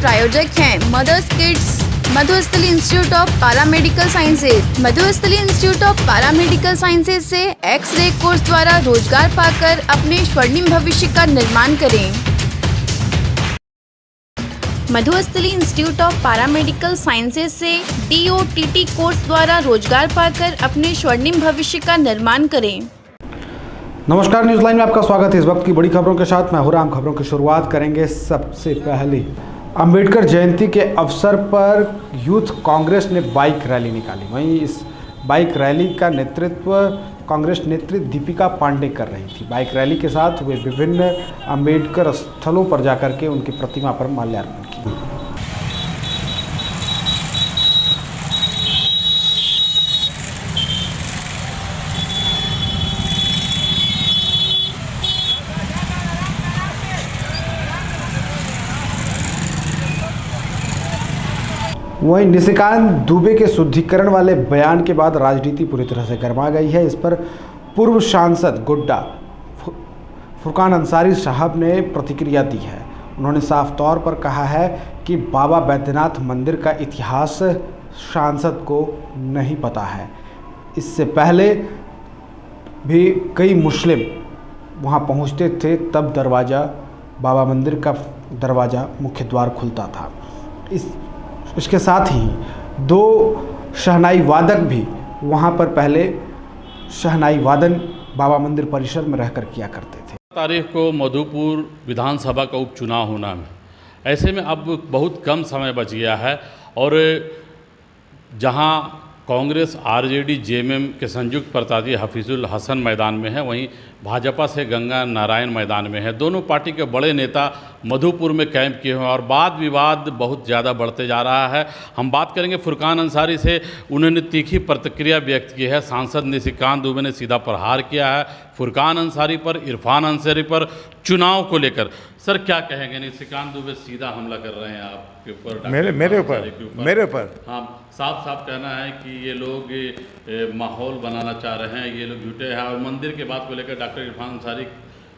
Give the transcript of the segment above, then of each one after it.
प्रायोजक हैं mothers kids, Madhusthali institute of paramedical sciences. Madhusthali institute of paramedical sciences से x-ray course द्वारा रोजगार पाकर अपने स्वर्णिम भविष्य का निर्माण करें। Madhusthali institute of paramedical sciences से DOTT कोर्स द्वारा रोजगार पाकर अपने स्वर्णिम भविष्य का निर्माण करें। नमस्कार, न्यूज़ लाइन में आपका स्वागत है। इस वक्त की बड़ी खबरों के साथ मैं हुराम। खबरों की शुरुआत करेंगे। सबसे पहले अंबेडकर जयंती के अवसर पर यूथ कांग्रेस ने बाइक रैली निकाली। वहीं इस बाइक रैली का नेतृत्व कांग्रेस नेत्री दीपिका पांडे कर रही थी। बाइक रैली के साथ वे विभिन्न अंबेडकर स्थलों पर जाकर के उनकी प्रतिमा पर माल्यार्पण किया। वहीं निशिकांत दुबे के शुद्धिकरण वाले बयान के बाद राजनीति पूरी तरह से गर्मा गई है। इस पर पूर्व सांसद गोड्डा फुरकान अंसारी साहब ने प्रतिक्रिया दी है। उन्होंने साफ तौर पर कहा है कि बाबा बैद्यनाथ मंदिर का इतिहास सांसद को नहीं पता है। इससे पहले भी कई मुस्लिम वहां पहुंचते थे, तब दरवाज़ा बाबा मंदिर का दरवाज़ा मुख्य द्वार खुलता था। इसके साथ ही दो शहनाई वादक भी वहां पर पहले शहनाई वादन बाबा मंदिर परिसर में रहकर किया करते थे। तारीख को मधुपुर विधानसभा का उपचुनाव होना है। ऐसे में अब बहुत कम समय बच गया है और जहां कांग्रेस RJD JMM के संयुक्त प्रत्याशी हफीजुल हसन मैदान में है, वहीं भाजपा से गंगा नारायण मैदान में है। दोनों पार्टी के बड़े नेता मधुपुर में कैंप किए हुए हैं और वाद विवाद बहुत ज़्यादा बढ़ते जा रहा है। हम बात करेंगे फुरकान अंसारी से। उन्होंने तीखी प्रतिक्रिया व्यक्त की है। सांसद निशिकांत दुबे ने सीधा प्रहार किया है फुरकान अंसारी पर, इरफान अंसारी पर चुनाव को लेकर। सर, क्या कहेंगे? निशिकांत दुबे सीधा हमला कर रहे हैं आपके ऊपर, मेरे ऊपर। हाँ, साफ साफ कहना है कि ये लोग माहौल बनाना चाह रहे हैं, ये लोग झूठे हैं। और मंदिर के बात को लेकर डॉक्टर इरफान अंसारी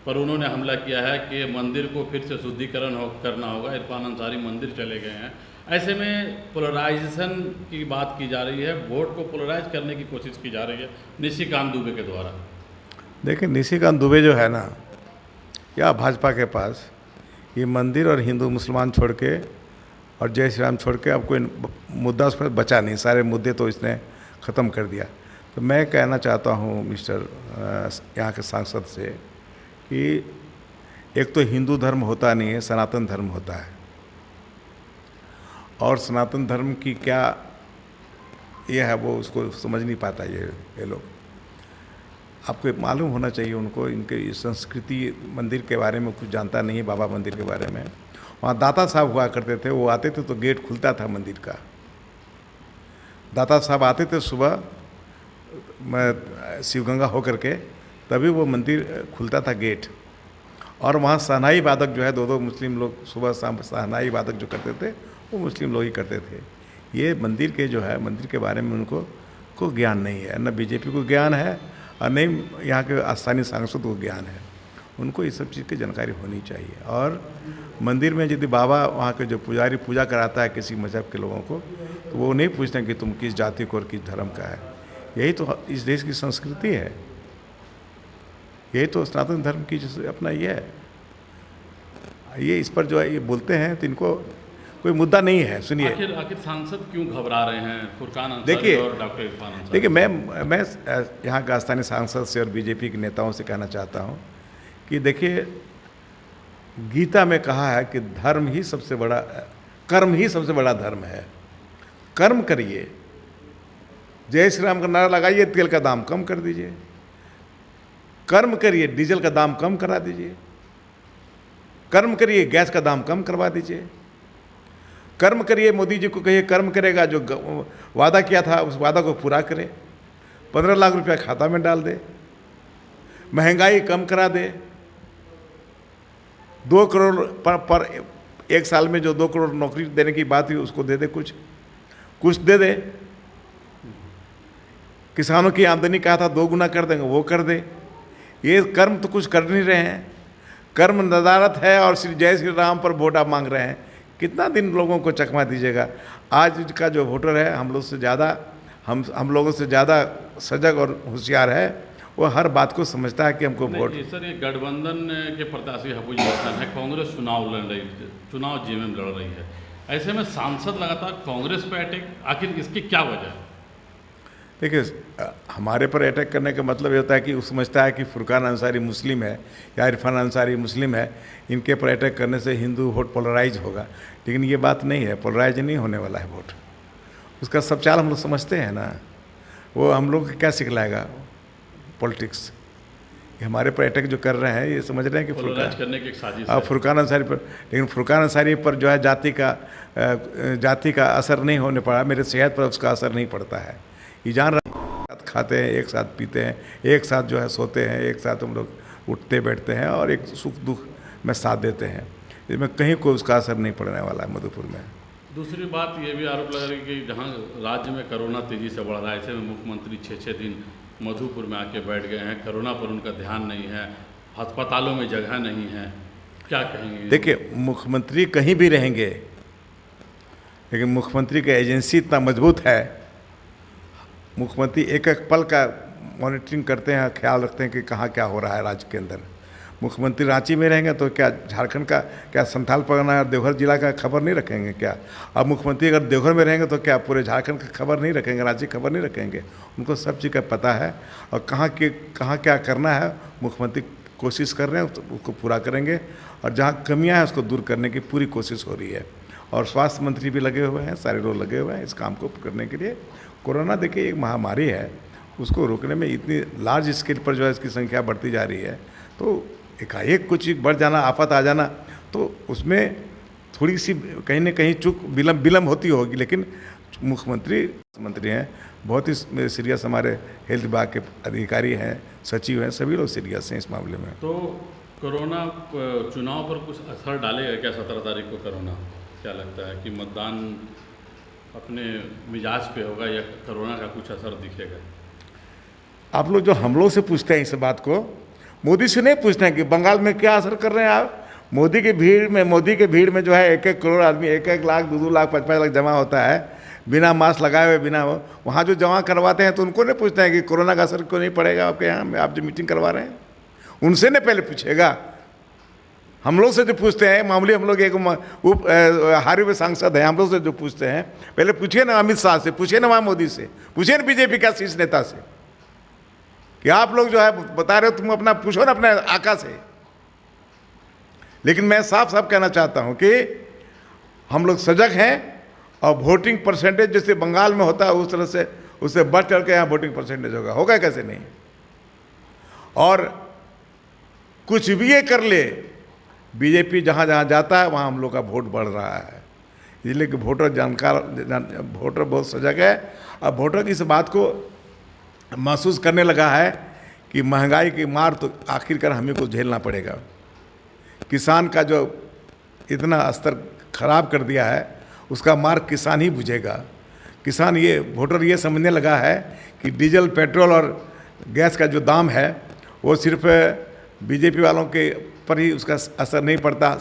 पर उन्होंने हमला किया है कि मंदिर को फिर से शुद्धिकरण करना होगा। इरफान अंसारी मंदिर चले गए हैं। ऐसे में पोलराइजेशन की बात की जा रही है, वोट को पोलराइज करने की कोशिश की जा रही है निशिकांत दुबे के द्वारा। देखिए, निशिकांत दुबे जो है ना, या भाजपा के पास ये मंदिर और हिंदू मुसलमान छोड़ के और जय श्री राम छोड़ के अब कोई मुद्दा उस पर बचा नहीं। सारे मुद्दे तो इसने ख़त्म कर दिया। तो मैं कहना चाहता हूँ मिस्टर यहाँ के सांसद से कि एक तो हिंदू धर्म होता नहीं है, सनातन धर्म होता है। और सनातन धर्म की क्या ये है, वो उसको समझ नहीं पाता ये लोग। आपको मालूम होना चाहिए उनको, इनके संस्कृति मंदिर के बारे में कुछ जानता नहीं है। बाबा मंदिर के बारे में वहाँ दाता साहब हुआ करते थे। वो आते थे तो गेट खुलता था मंदिर का। दाता साहब आते थे सुबह शिवगंगा होकर के, तभी वो मंदिर खुलता था गेट। और वहाँ शहनाई वादक जो है, दो मुस्लिम लोग सुबह शाम शहनाई वादक जो करते थे, वो मुस्लिम लोग ही करते थे। ये मंदिर के जो है, मंदिर के बारे में उनको को ज्ञान नहीं है। न BJP को ज्ञान है और नहीं यहाँ के स्थानीय सांसद को ज्ञान है। उनको इस सब चीज़ की जानकारी होनी चाहिए। और मंदिर में यदि बाबा वहाँ के जो पुजारी पूजा कराता है किसी मजहब के लोगों को, तो वो नहीं पूछते कि तुम किस जाति को और किस धर्म का है। यही तो इस देश की संस्कृति है, यही तो सनातन धर्म की जो अपना ये है। ये इस पर जो है ये बोलते हैं तो इनको कोई मुद्दा नहीं है। सुनिए, आखिर सांसद क्यों घबरा रहे हैं फुरकान अंसारी और डॉक्टर इरफान अंसारी? देखिए, मैं यहाँ का स्थानीय सांसद से और BJP के नेताओं से कहना चाहता हूँ कि देखिए, गीता में कहा है कि धर्म ही सबसे बड़ा, कर्म ही सबसे बड़ा धर्म है। कर्म करिए, जय श्री राम का नारा लगाइए, तेल का दाम कम कर दीजिए। कर्म करिए, डीजल का दाम कम करा दीजिए। कर्म करिए, गैस का दाम कम करवा दीजिए। कर्म करिए, मोदी जी को कहिए कर्म करेगा, जो वादा किया था उस वादा को पूरा करे। 15 लाख रुपया खाता में डाल दे, महंगाई कम करा दे। 2 करोड़ पर एक साल में जो 2 करोड़ नौकरी देने की बात हुई उसको दे दे, कुछ दे दे। किसानों की आमदनी कहा था 2 गुना कर देंगे, वो कर दे। ये कर्म तो कुछ कर नहीं रहे हैं। कर्म नदारत है और श्री जय श्री राम पर वोट आप मांग रहे हैं। कितना दिन लोगों को चकमा दीजिएगा। आज का जो वोटर है हम लोग से ज़्यादा, हम लोगों से ज़्यादा सजग और होशियार है, वो हर बात को समझता है कि हमको वोट। नहीं सर, ये गठबंधन के प्रत्याशी हबुज हसन है, कांग्रेस चुनाव लड़ रही है, चुनाव जेएमएम लड़ रही है, ऐसे में सांसद लगातार कांग्रेस पे अटैक, आखिर इसकी क्या वजह है? देखिए, हमारे पर अटैक करने का मतलब ये होता है कि वो समझता है कि फुरकान अंसारी मुस्लिम है या इरफान अंसारी मुस्लिम है, इनके पर अटैक करने से हिंदू वोट पोलराइज होगा। लेकिन ये बात नहीं है, पोलराइज नहीं होने वाला है वोट। उसका सब चाल हम लोग समझते हैं ना, वो हम लोग को क्या सिखलाएगा पॉलिटिक्स। ये हमारे पर अटैक जो कर रहे हैं, ये समझ रहे हैं कि पोलराइज करने की एक साजिश है। फुरकान अंसारी पर, लेकिन फुरकान अंसारी पर जो है जाति का असर नहीं होने पड़ा, मेरे सेहत पर उसका असर नहीं पड़ता है। ये जान रहे हैं, खाते हैं, एक साथ पीते हैं, एक साथ जो है सोते हैं, एक साथ हम लोग उठते बैठते हैं और एक सुख दुख में साथ देते हैं। इसमें कहीं कोई उसका असर नहीं पड़ने वाला है मधुपुर में। दूसरी बात ये भी आरोप लगा रही है कि जहाँ राज्य में कोरोना तेजी से बढ़ रहा है, ऐसे में मुख्यमंत्री 6-6 दिन मधुपुर में आके बैठ गए हैं, कोरोना पर उनका ध्यान नहीं है, अस्पतालों में जगह नहीं है, क्या कहेंगे? देखिए, मुख्यमंत्री कहीं भी रहेंगे, लेकिन मुख्यमंत्री का एजेंसी इतना मजबूत है, मुख्यमंत्री एक एक पल का मॉनिटरिंग करते हैं, ख्याल रखते हैं कि कहाँ क्या हो रहा है राज्य के अंदर। मुख्यमंत्री रांची में रहेंगे तो क्या झारखंड का, क्या संथाल परगना और देवघर जिला का खबर नहीं रखेंगे क्या? अब मुख्यमंत्री अगर देवघर में रहेंगे तो क्या पूरे झारखंड का खबर नहीं रखेंगे, राज्य की खबर नहीं रखेंगे? उनको सब चीज़ का पता है और कहाँ क्या करना है मुख्यमंत्री कोशिश कर रहे हैं, उसको पूरा करेंगे और जहाँ कमियाँ हैं उसको दूर करने की पूरी कोशिश हो रही है। और स्वास्थ्य मंत्री भी लगे हुए हैं, सारे लोग लगे हुए हैं इस काम को करने के लिए। कोरोना देखिए एक महामारी है, उसको रोकने में इतनी लार्ज स्केल पर जो है इसकी संख्या बढ़ती जा रही है, तो एकाएक कुछ बढ़ जाना, आफत आ जाना, तो उसमें थोड़ी सी कहीं ना कहीं चूक विलम्ब होती होगी। लेकिन मंत्री हैं, बहुत ही सीरियस, हमारे हेल्थ विभाग के अधिकारी हैं, सचिव हैं, सभी लोग सीरियस हैं इस मामले में। तो कोरोना चुनाव पर कुछ असर डालेगा क्या 17 तारीख को कोरोना? क्या लगता है कि मतदान अपने मिजाज पे होगा या कोरोना का कुछ असर दिखेगा? आप लोग जो हम लोग से पूछते हैं इस बात को, मोदी से नहीं पूछते हैं कि बंगाल में क्या असर कर रहे हैं आप। मोदी के भीड़ में जो है 1-1 करोड़ आदमी, 1-1 लाख, 2-2 लाख, 5-5 लाख जमा होता है बिना मास्क लगाए हुए, बिना वहाँ जो जमा करवाते हैं तो उनको नहीं पूछते हैं कि कोरोना का असर क्यों नहीं पड़ेगा आपके यहाँ, आप जो मीटिंग करवा रहे हैं उनसे नहीं पहले पूछेगा। हम लोग से जो पूछते हैं मामूली, हम लोग एक हारे हुए सांसद हैं, हम लोग से जो पूछते हैं पहले पूछिए ना अमित शाह से, पूछिए ना वहाँ मोदी से, पूछिए ना बीजेपी का शीर्ष नेता से कि आप लोग जो है बता रहे हो, तुम अपना पूछो ना अपने आका से। लेकिन मैं साफ साफ कहना चाहता हूं कि हम लोग सजग हैं और वोटिंग परसेंटेज जैसे बंगाल में होता है उस तरह से उससे बढ़ चढ़ के यहाँ वोटिंग परसेंटेज होगा कैसे नहीं। और कुछ भी ये कर ले, बीजेपी जहाँ जहाँ जाता है वहाँ हम लोग का वोट बढ़ रहा है, इसलिए कि वोटर बहुत सजग है। अब वोटर की इस बात को महसूस करने लगा है कि महंगाई की मार तो आखिरकार हमें को झेलना पड़ेगा। किसान का जो इतना स्तर खराब कर दिया है उसका मार किसान ही बुझेगा। किसान ये वोटर ये समझने लगा है कि डीजल, पेट्रोल और गैस का जो दाम है वो सिर्फ बीजेपी वालों के पर ही उसका असर नहीं पड़ता,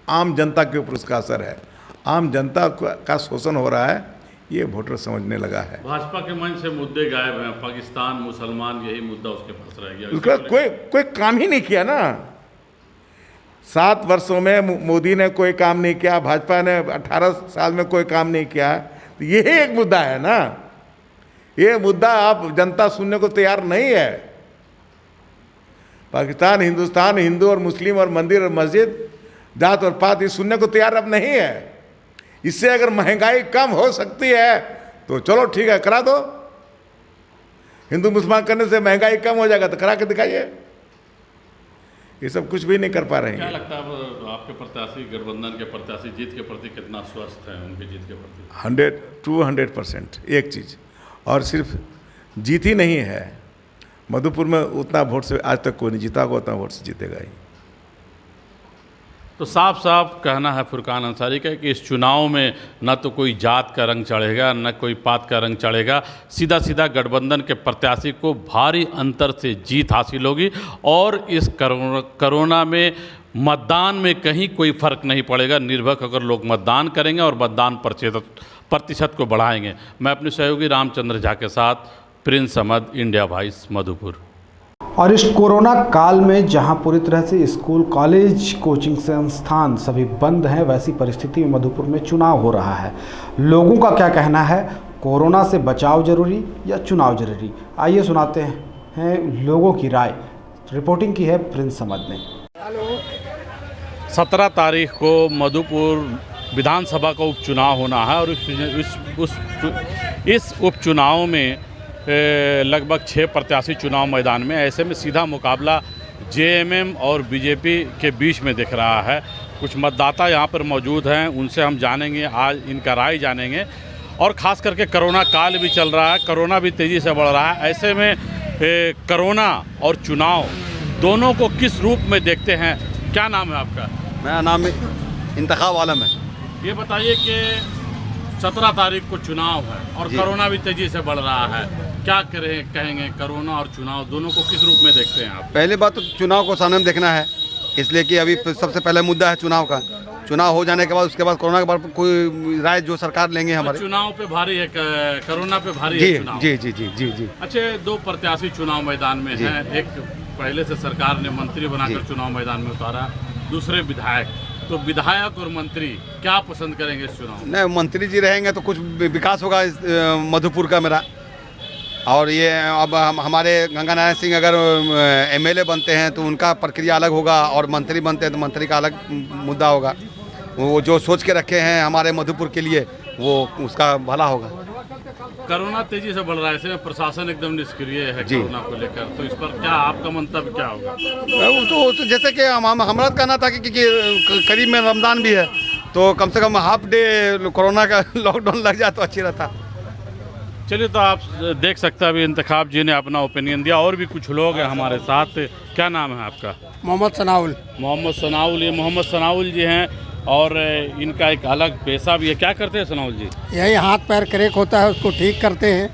आम जनता के ऊपर उसका असर है। आम जनता का शोषण हो रहा है, ये वोटर समझने लगा है। भाजपा के मन से मुद्दे गायब हैं, पाकिस्तान, मुसलमान, यही मुद्दा उसके पास रह गया। उसका कोई काम ही नहीं किया ना। 7 वर्षों में मोदी ने कोई काम नहीं किया, भाजपा ने 18 साल में कोई काम नहीं किया, तो यही एक मुद्दा है ना। ये मुद्दा आप जनता सुनने को तैयार नहीं है। पाकिस्तान, हिंदुस्तान, हिंदू और मुस्लिम और मंदिर और मस्जिद, जात और पात, ये सुनने को तैयार अब नहीं है। इससे अगर महंगाई कम हो सकती है तो चलो ठीक है, करा दो। हिंदू मुसलमान करने से महंगाई कम हो जाएगा तो करा के दिखाइए। ये सब कुछ भी नहीं कर पा रहे हैं। क्या लगता है आपके प्रत्याशी, गठबंधन के प्रत्याशी जीत के प्रति कितना स्वस्थ हैं, उनके जीत के प्रति? 100-200%। एक चीज़, और सिर्फ जीत ही नहीं है, मधुपुर में उतना वोट से आज तक कोई नहीं जीता होगा, उतना वोट से जीतेगा ही। तो साफ साफ कहना है फुरकान अंसारी का कि इस चुनाव में न तो कोई जात का रंग चढ़ेगा, न कोई पात का रंग चढ़ेगा, सीधा सीधा गठबंधन के प्रत्याशी को भारी अंतर से जीत हासिल होगी और इस कोरोना में मतदान में कहीं कोई फर्क नहीं पड़ेगा, निर्भर अगर लोग मतदान करेंगे और मतदान प्रतिशत को बढ़ाएंगे। मैं अपने सहयोगी रामचंद्र झा के साथ Prince Ahmad, India Voice, Madhupur. और इस कोरोना काल में जहां पूरी तरह से स्कूल, कॉलेज, कोचिंग संस्थान सभी बंद हैं, वैसी परिस्थिति में मधुपुर में चुनाव हो रहा है। लोगों का क्या कहना है, कोरोना से बचाव जरूरी या चुनाव जरूरी? आइए सुनाते हैं लोगों की राय। रिपोर्टिंग की है प्रिंस अहमद ने। 17 तारीख को मधुपुर विधानसभा का उपचुनाव होना है और इस उपचुनाव में लगभग 6 प्रत्याशी चुनाव मैदान में। ऐसे में सीधा मुकाबला जेएमएम और बीजेपी के बीच में दिख रहा है। कुछ मतदाता यहाँ पर मौजूद हैं, उनसे हम जानेंगे, आज इनका राय जानेंगे। और ख़ास करके कोरोना काल भी चल रहा है, कोरोना भी तेज़ी से बढ़ रहा है। ऐसे में कोरोना और चुनाव दोनों को किस रूप में देखते हैं? क्या नाम है आपका? मेरा नाम इंतखाब आलम है। ये बताइए कि 17 तारीख को चुनाव है और कोरोना भी तेज़ी से बढ़ रहा है, क्या कहेंगे? कोरोना और चुनाव दोनों को किस रूप में देखते हैं आप? पहली बात तो चुनाव को सामने में देखना है, इसलिए कि अभी सबसे पहले मुद्दा है चुनाव का। चुनाव हो जाने के बाद उसके बाद कोरोना के बाद कोई राय जो सरकार लेंगे हमारे। चुनाव पे भारी है, कोरोना पे भारी जी, है चुनाव। जी जी जी जी जी। अच्छा, 2 प्रत्याशी चुनाव मैदान में हैं। एक पहले से सरकार ने मंत्री बनाकर चुनाव मैदान में उतारा, दूसरे विधायक। तो विधायक और मंत्री क्या पसंद करेंगे इस चुनाव में? नहीं, मंत्री जी रहेंगे तो कुछ विकास होगा इस मधुपुर का मेरा। और ये अब हमारे गंगा नारायण सिंह अगर एमएलए बनते हैं तो उनका प्रक्रिया अलग होगा, और मंत्री बनते हैं तो मंत्री का अलग मुद्दा होगा। वो जो सोच के रखे हैं हमारे मधुपुर के लिए, वो उसका भला होगा। कोरोना तेजी से बढ़ रहा है, ऐसे में प्रशासन एकदम निष्क्रिय है कोरोना को लेकर, तो इस पर क्या आपका मंतव्य क्या होगा? तो जैसे कि हमारा कहना था कि करीब में रमज़ान भी है, तो कम से कम हाफ डे कोरोना का लॉकडाउन लग जाए तो अच्छी रहता। चलिए, तो आप देख सकते हैं अभी इंतखाब जी ने अपना ओपिनियन दिया। और भी कुछ लोग हैं हमारे साथ। क्या नाम है आपका? मोहम्मद सनाउल। मोहम्मद सनाउल। ये मोहम्मद सनाउल जी हैं और इनका एक अलग पेशा भी है। क्या करते हैं सनाउल जी? यही हाथ पैर क्रैक होता है उसको ठीक करते हैं,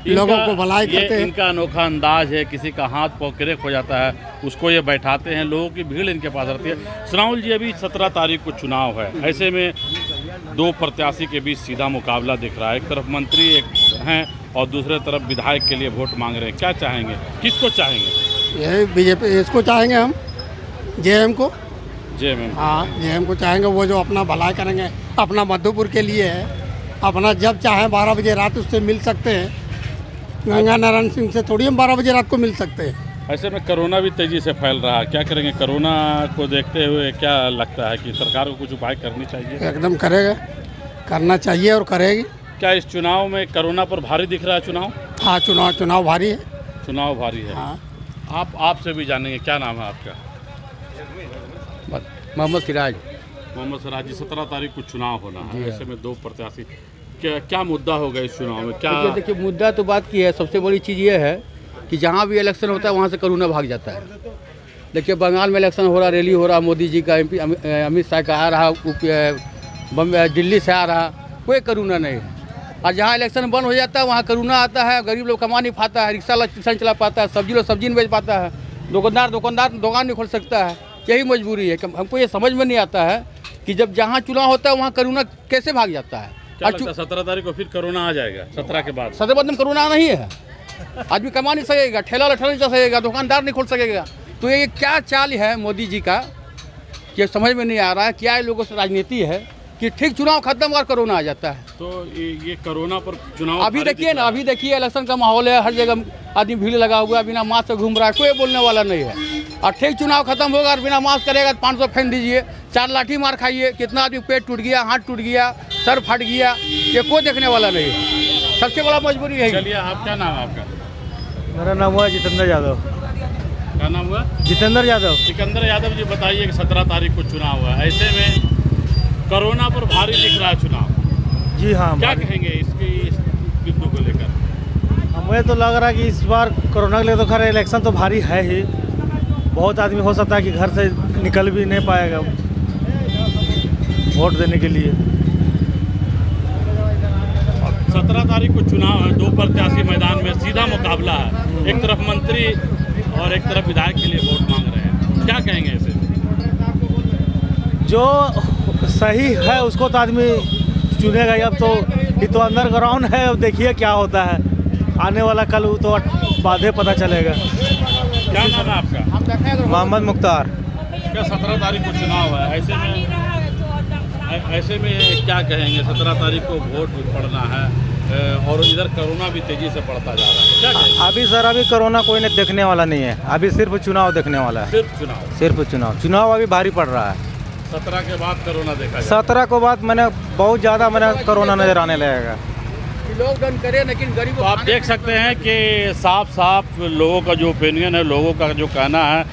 लोगों को भलाई करते हैं। इनका अनोखा अंदाज है, किसी का हाथ पाँव क्रैक हो जाता है उसको ये बैठाते हैं, लोगों की भीड़ इनके पास रहती है। सनाउल जी, अभी 17 तारीख को चुनाव है, ऐसे में 2 प्रत्याशी के बीच सीधा मुकाबला दिख रहा है। एक तरफ मंत्री हैं और दूसरे तरफ विधायक के लिए वोट मांग रहे हैं। क्या चाहेंगे, किसको चाहेंगे? यही बीजेपी, इसको चाहेंगे हम, जेएम को। जेएम? हाँ, जेएम को चाहेंगे, वो जो अपना भलाई करेंगे, अपना मधुपुर के लिए है। अपना जब चाहे 12 बजे रात उससे मिल सकते हैं। गंगा नारायण सिंह से थोड़ी हम 12 बजे रात को मिल सकते हैं। ऐसे में कोरोना भी तेज़ी से फैल रहा है, क्या करेंगे? कोरोना को देखते हुए क्या लगता है कि सरकार को कुछ उपाय करनी चाहिए? एकदम करेगा, करना चाहिए और करेगी। क्या इस चुनाव में कोरोना पर भारी दिख रहा है चुनाव? हाँ, चुनाव भारी है। चुनाव भारी है। हाँ। आपसे भी जानेंगे। क्या नाम है आपका? मोहम्मद सिराज। मोहम्मद सिराज जी, 17 तारीख को चुनाव होना है, ऐसे में 2 प्रत्याशी, क्या मुद्दा होगा इस चुनाव में? क्या देखिए, मुद्दा तो बात की है, सबसे बड़ी चीज़ ये है कि जहाँ भी इलेक्शन होता है वहाँ से कोरोना भाग जाता है। देखिए, बंगाल में इलेक्शन हो रहा, रैली हो रहा, मोदी जी का, MP अमित शाह का आ रहा, दिल्ली से आ रहा, कोई कोरोना नहीं है। और जहाँ इलेक्शन बंद हो जाता है वहाँ कोरोना आता है। गरीब लोग कमा नहीं पाता है, रिक्शा नहीं चला पाता है, सब्जी नहीं बेच पाता है, दुकानदार दुकान नहीं खोल सकता है। यही मजबूरी है कि हमको ये समझ में नहीं आता है कि जब जहाँ चुनाव होता है वहाँ कोरोना कैसे भाग जाता है। क्या लगता है 17 तारीख को फिर कोरोना आ जाएगा? 17 के बाद 17 बाद में कोरोना नहीं है, आदमी कमा नहीं सकेगा, ठेला नहीं चल सकेगा, दुकानदार नहीं खोल सकेगा। तो ये क्या चाल है मोदी जी का, ये समझ में नहीं आ रहा है। क्या लोगों से राजनीति है कि ठीक चुनाव खत्म और कोरोना आ जाता है? तो ये कोरोना पर चुनाव अभी देखिए ना, अभी देखिए इलेक्शन का माहौल है, हर जगह आदमी भीड़ लगा हुआ है, बिना मास्क से घूम रहा है, कोई बोलने वाला नहीं है। और ठीक चुनाव खत्म होगा और बिना मास्क करेगा तो 500 फेंक दीजिए, 4 लाठी मार खाइए, कितना आदमी पेट टूट गया, हाथ टूट गया, सर फट गया, ये कोई देखने वाला नहीं है। सबसे बड़ा मजबूरी है। चलिए, आप क्या नाम है आपका? मेरा नाम हुआ जितेंद्र यादव। क्या नाम हुआ? जितेंद्र यादव। सिकंदर यादव जी, बताइए कि 17 तारीख को चुनाव हुआ है, ऐसे में कोरोना पर भारी दिख रहा है चुनाव। जी हाँ, क्या कहेंगे इस बिंदु को लेकर? हमें तो लग रहा है कि इस बार कोरोना के लिए तो खैर इलेक्शन तो भारी है ही। बहुत आदमी हो सकता है कि घर से निकल भी नहीं पाएगा वोट देने के लिए। 17 तारीख को चुनाव है, 2 प्रत्याशी मैदान में, सीधा मुकाबला है। एक तरफ मंत्री और एक तरफ विधायक के लिए वोट मांग रहे हैं, क्या कहेंगे इसे? जो सही है उसको तो आदमी चुनेगा ही। अब तो ये तो अंडरग्राउंड है, अब देखिए क्या होता है आने वाला कल तो बाद में पता चलेगा। क्या नाम है आपका? मोहम्मद मुख्तार। क्या 17 तारीख को चुनाव है, ऐसे में क्या कहेंगे? 17 तारीख को वोट पड़ना है और इधर कोरोना भी तेजी से बढ़ता जा रहा है, क्या कहेंगे? अभी सर अभी कोरोना कोई ने देखने वाला नहीं है, अभी सिर्फ चुनाव देखने वाला है। सिर्फ चुनाव अभी भारी पड़ रहा है। 17 के बाद कोरोना देखा जाए। 17 को बाद मैंने बहुत ज़्यादा कोरोना नजर आने लगेगा। लॉकडाउन करे लेकिन गरीब। तो आप देख सकते हैं कि साफ लोगों का जो ओपिनियन है, लोगों का जो कहना है,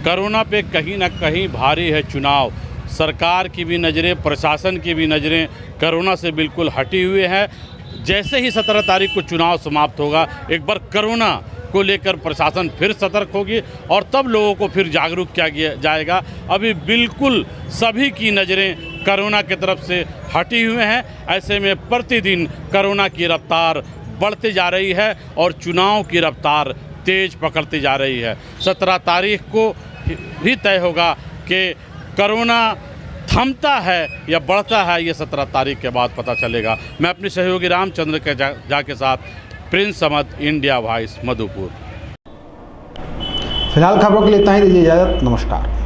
कोरोना पे कहीं ना कहीं भारी है चुनाव। सरकार की भी नज़रें, प्रशासन की भी नज़रें कोरोना से बिल्कुल हटी हुई है। जैसे ही 17 तारीख को चुनाव समाप्त होगा, एक बार कोरोना को लेकर प्रशासन फिर सतर्क होगी और तब लोगों को फिर जागरूक किया जाएगा। अभी बिल्कुल सभी की नज़रें कोरोना की तरफ से हटी हुए हैं। ऐसे में प्रतिदिन कोरोना की रफ्तार बढ़ती जा रही है और चुनाव की रफ्तार तेज पकड़ती जा रही है। 17 तारीख को भी तय होगा कि कोरोना थमता है या बढ़ता है, ये 17 तारीख के बाद पता चलेगा। मैं अपने सहयोगी रामचंद्र के के साथ Prince Samad, India Voice, Madhupur. फिलहाल खबरों के लिए इतना ही, दीजिए इजाज़त, नमस्कार।